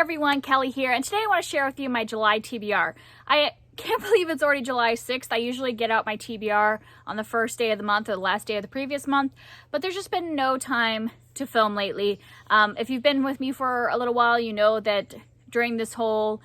everyone, Kelly here, and today I want to share with you my July TBR. I can't believe it's already July 6th. I usually get out my TBR on the first day of the month or the last day of the previous month, but there's just been no time to film lately. If you've been with me for a little while, you know that during this whole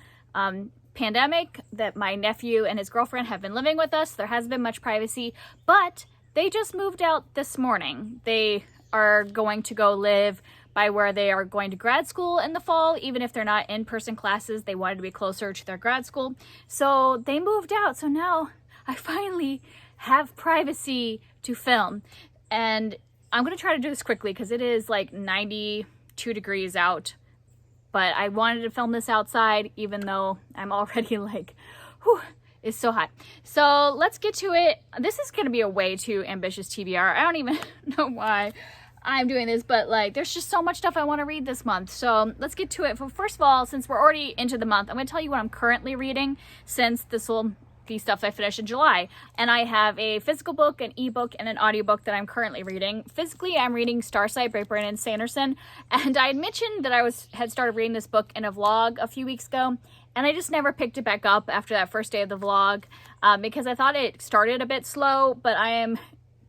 pandemic that my nephew and his girlfriend have been living with us. There hasn't been much privacy, but they just moved out this morning. They are going to go live by where they are going to grad school in the fall. Even if they're not in-person classes, they wanted to be closer to their grad school. So they moved out. So now I finally have privacy to film. And I'm going to try to do this quickly because it is like 92 degrees out. But I wanted to film this outside even though I'm already like, whew, it's so hot. So let's get to it. This is going to be a way too ambitious TBR. I don't even know why I'm doing this, but like there's just so much stuff I want to read this month. So let's get to it. Well, first of all, since we're already into the month, I'm going to tell you what I'm currently reading since this will be stuff I finished in July. And I have a physical book, an ebook, and an audiobook that I'm currently reading. Physically, I'm reading Starsight by Brandon Sanderson. And I had mentioned that I had started reading this book in a vlog a few weeks ago. And I just never picked it back up after that first day of the vlog because I thought it started a bit slow, but I am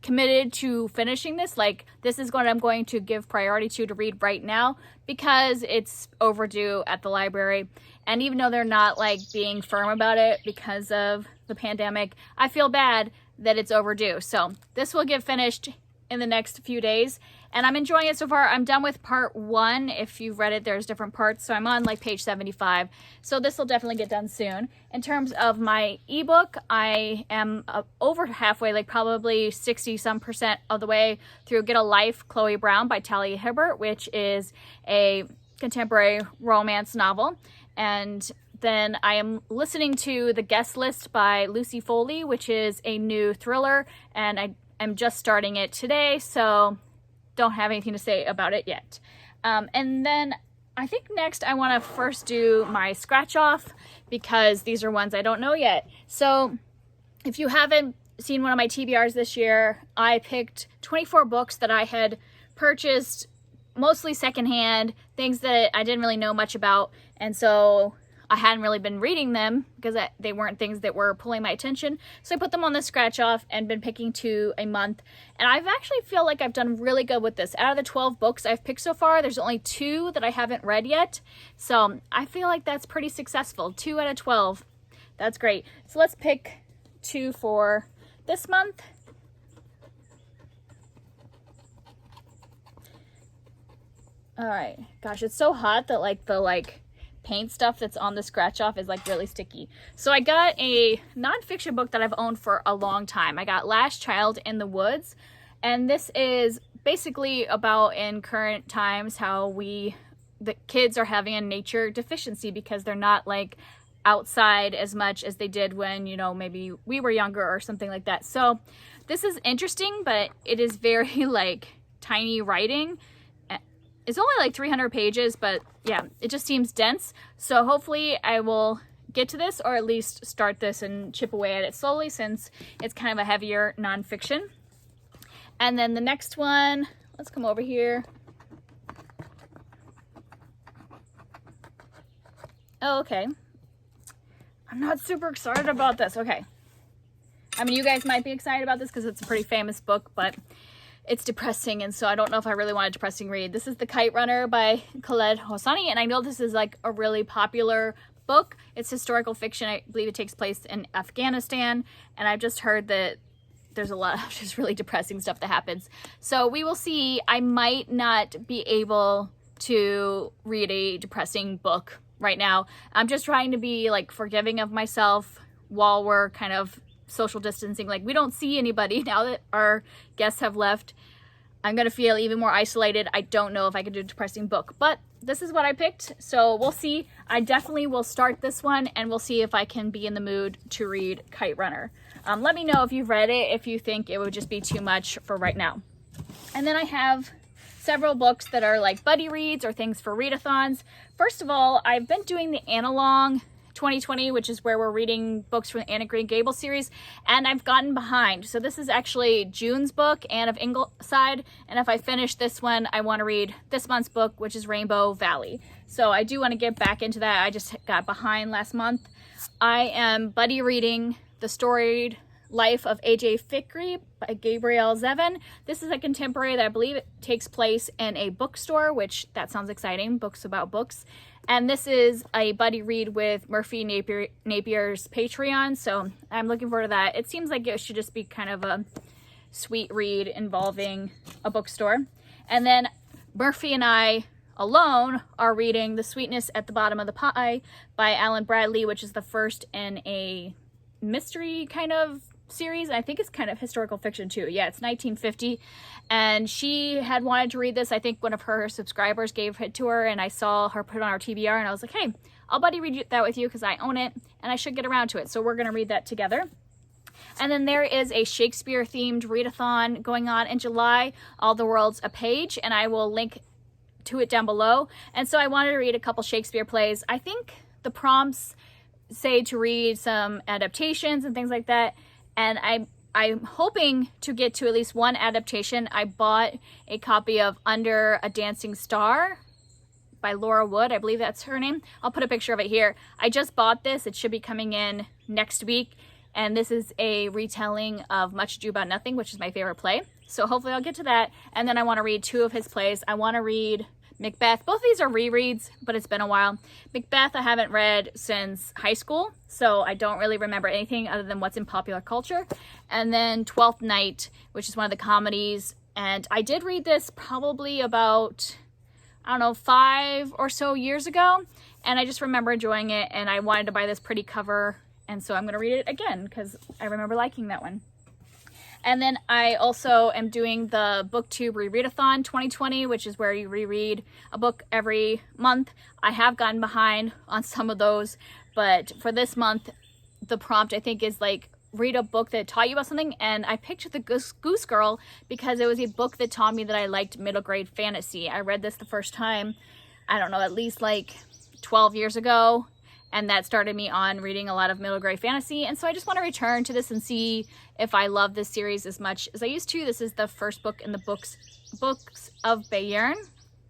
committed to finishing this. Like, this is what I'm going to give priority to read right now because it's overdue at the library. And even though they're not like being firm about it because of the pandemic, I feel bad that it's overdue. So this will get finished in the next few days and I'm enjoying it so far. I'm done with part 1. If you've read it, there's different parts. So I'm on like page 75. So this will definitely get done soon. In terms of my ebook, I am over halfway, like probably 60% of the way through Get a Life, Chloe Brown by Talia Hibbert, which is a contemporary romance novel. And then I am listening to The Guest List by Lucy Foley, which is a new thriller. And I'm just starting it today, so don't have anything to say about it yet. And then I think next I want to first do my scratch off because these are ones I don't know yet. So if you haven't seen one of my TBRs this year, I picked 24 books that I had purchased, mostly secondhand, things that I didn't really know much about. And so I hadn't really been reading them because they weren't things that were pulling my attention. So I put them on the scratch off and been picking 2 a month. And I've actually feel like I've done really good with this. Out of the 12 books I've picked so far, there's only 2 that I haven't read yet. So I feel like that's pretty successful. 2 out of 12. That's great. So let's pick 2 for this month. All right. Gosh, it's so hot that the paint stuff that's on the scratch off is like really sticky. So I got a nonfiction book that I've owned for a long time. I got Last Child in the Woods, and this is basically about in current times how the kids are having a nature deficiency because they're not like outside as much as they did when, you know, maybe we were younger or something like that. So this is interesting, but it is very like tiny writing. It's only like 300 pages, but yeah, it just seems dense. So hopefully I will get to this or at least start this and chip away at it slowly since it's kind of a heavier nonfiction. And then the next one, let's come over here. Oh, okay. I'm not super excited about this. Okay. I mean, you guys might be excited about this because it's a pretty famous book, but it's depressing, and so I don't know if I really want a depressing read. This is The Kite Runner by Khaled Hosseini, and I know this is like a really popular book. It's historical fiction. I believe it takes place in Afghanistan, and I've just heard that there's a lot of just really depressing stuff that happens. So we will see. I might not be able to read a depressing book right now. I'm just trying to be like forgiving of myself while we're kind of social distancing. Like, we don't see anybody now that our guests have left. I'm gonna feel even more isolated. I don't know if I could do a depressing book, but this is what I picked, so we'll see. I definitely will start this one and we'll see if I can be in the mood to read Kite Runner. Let me know if you've read it, if you think it would just be too much for right now. And then I have several books that are like buddy reads or things for readathons. First of all, I've been doing the analog 2020, which is where we're reading books from the Anne of Green Gables series, and I've gotten behind. So this is actually June's book, Anne of Ingleside, and if I finish this one, I want to read this month's book, which is Rainbow Valley. So I do want to get back into that. I just got behind last month. I am buddy reading The Storied Life of A.J. Fikry by Gabrielle Zevin. This is a contemporary that I believe it takes place in a bookstore, which that sounds exciting, books about books. And this is a buddy read with Murphy Napier's Patreon, so I'm looking forward to that. It seems like it should just be kind of a sweet read involving a bookstore. And then Murphy and I alone are reading The Sweetness at the Bottom of the Pie by Alan Bradley, which is the first in a mystery kind of series. I think it's kind of historical fiction too. Yeah, it's 1950, and she had wanted to read this. I think one of her subscribers gave it to her, and I saw her put it on our TBR, and I was like, hey, I'll buddy read that with you because I own it and I should get around to it. So we're going to read that together. And then there is a Shakespeare themed readathon going on in July, All the World's a Page, and I will link to it down below. And so I wanted to read a couple Shakespeare plays. I think the prompts say to read some adaptations and things like that, and I'm hoping to get to at least one adaptation. I bought a copy of Under a Dancing Star by Laura Wood. I believe that's her name. I'll put a picture of it here. I just bought this. It should be coming in next week. And this is a retelling of Much Ado About Nothing, which is my favorite play. So hopefully I'll get to that. And then I want to read two of his plays. I want to read Macbeth. Both of these are rereads, but it's been a while. Macbeth I haven't read since high school, so I don't really remember anything other than what's in popular culture. And then Twelfth Night, which is one of the comedies. And I did read this probably about, I don't know, 5 or so years ago. And I just remember enjoying it, and I wanted to buy this pretty cover. And so I'm going to read it again because I remember liking that one. And then I also am doing the BookTube Rereadathon 2020, which is where you reread a book every month. I have gotten behind on some of those, but for this month, the prompt I think is like, read a book that taught you about something. And I picked The Goose Girl because it was a book that taught me that I liked middle grade fantasy. I read this the first time, I don't know, at least like 12 years ago. And that started me on reading a lot of middle grade fantasy. And so I just want to return to this and see if I love this series as much as I used to. This is the first book in the books of Bayern,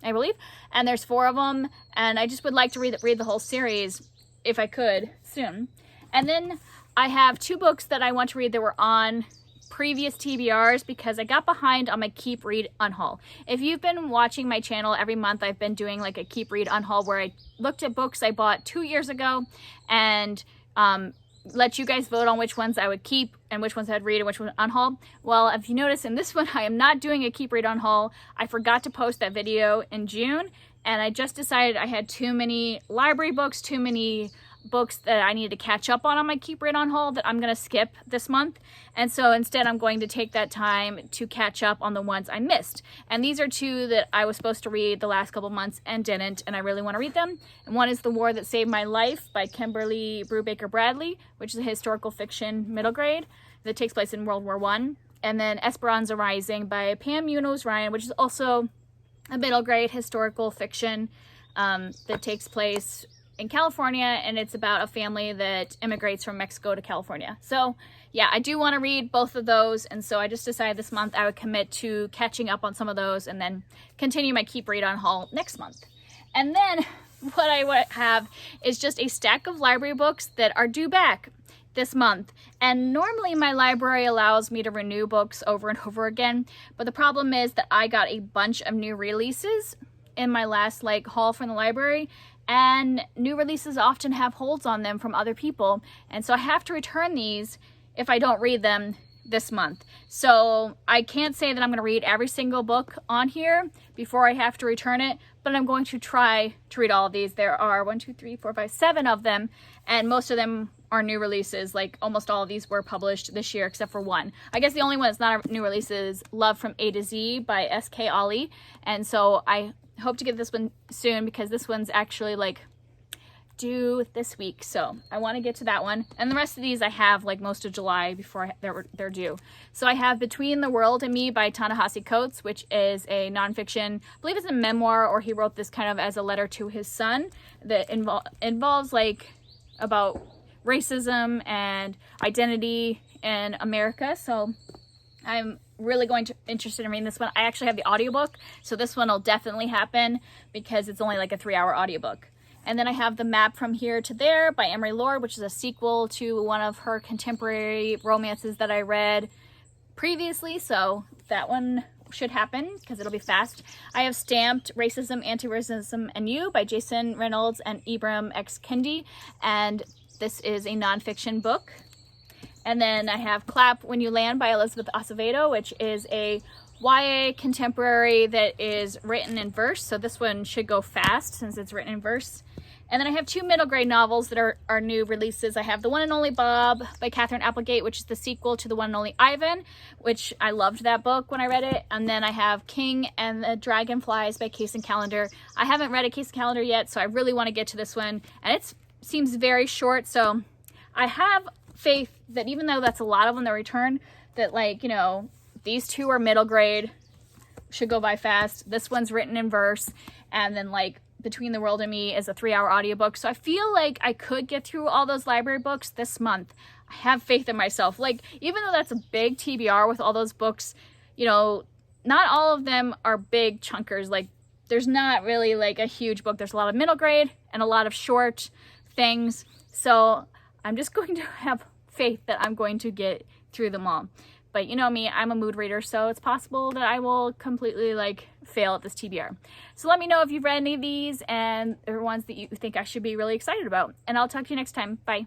I believe. And there's 4 of them. And I just would like to read the whole series if I could soon. And then I have 2 books that I want to read that were on previous TBRs because I got behind on my Keep Read Unhaul. If you've been watching my channel every month, I've been doing like a Keep Read Unhaul where I looked at books I bought 2 years ago and let you guys vote on which ones I would keep and which ones I'd read and which one unhaul. Well, if you notice in this one, I am not doing a Keep Read Unhaul. I forgot to post that video in June, and I just decided I had too many library books, too many books that I needed to catch up on my Keep Read Unhaul that I'm going to skip this month. And so instead I'm going to take that time to catch up on the ones I missed. And these are 2 that I was supposed to read the last couple months and didn't, and I really want to read them. And one is The War That Saved My Life by Kimberly Brubaker Bradley, which is a historical fiction middle grade that takes place in World War I. And then Esperanza Rising by Pam Munoz Ryan, which is also a middle grade historical fiction that takes place in California, and it's about a family that immigrates from Mexico to California. So yeah, I do want to read both of those, and so I just decided this month I would commit to catching up on some of those and then continue my Keep Read Unhaul next month. And then what I have is just a stack of library books that are due back this month. And normally my library allows me to renew books over and over again, but the problem is that I got a bunch of new releases in my last haul from the library, and new releases often have holds on them from other people, and so I have to return these if I don't read them this month. So I can't say that I'm going to read every single book on here before I have to return it, but I'm going to try to read all of these. There are 7 of them, and most of them are new releases. Like almost all of these were published this year except for one. I guess the only one that's not a new release is Love from A to Z by S.K. Ollie, and so I hope to get this one soon because this one's actually due this week, so I want to get to that one. And the rest of these I have most of July before they're due. So I have Between the World and Me by Ta-Nehisi Coates, which is a nonfiction, I believe it's a memoir, or he wrote this kind of as a letter to his son that involves about racism and identity in America. So I'm really interested in reading this one. I actually have the audiobook, so this one will definitely happen because it's only like a 3-hour audiobook. And then I have The Map from Here to There by Emery Lord, which is a sequel to one of her contemporary romances that I read previously, so that one should happen because it'll be fast. I have Stamped Racism, Anti-Racism, and You by Jason Reynolds and Ibram X. Kendi, and this is a nonfiction book. And then I have Clap When You Land by Elizabeth Acevedo, which is a YA contemporary that is written in verse, so this one should go fast since it's written in verse. And then I have 2 middle grade novels that are new releases. I have The One and Only Bob by Catherine Applegate, which is the sequel to The One and Only Ivan, which I loved that book when I read it. And then I have King and the Dragonflies by Case and Callender. I haven't read a Case and Callender yet, so I really want to get to this one. And it seems very short, so I have faith that even though that's a lot of them that return, that like, you know, these 2 are middle grade, should go by fast. This one's written in verse, and then like Between the World and Me is a 3-hour audiobook. So I feel like I could get through all those library books this month. I have faith in myself. Like, even though that's a big TBR with all those books, you know, not all of them are big chunkers. Like, there's not really like a huge book. There's a lot of middle grade and a lot of short things. So I'm just going to have faith that I'm going to get through them all. But you know me, I'm a mood reader, so it's possible that I will completely like fail at this TBR. So let me know if you've read any of these and the ones that you think I should be really excited about. And I'll talk to you next time. Bye.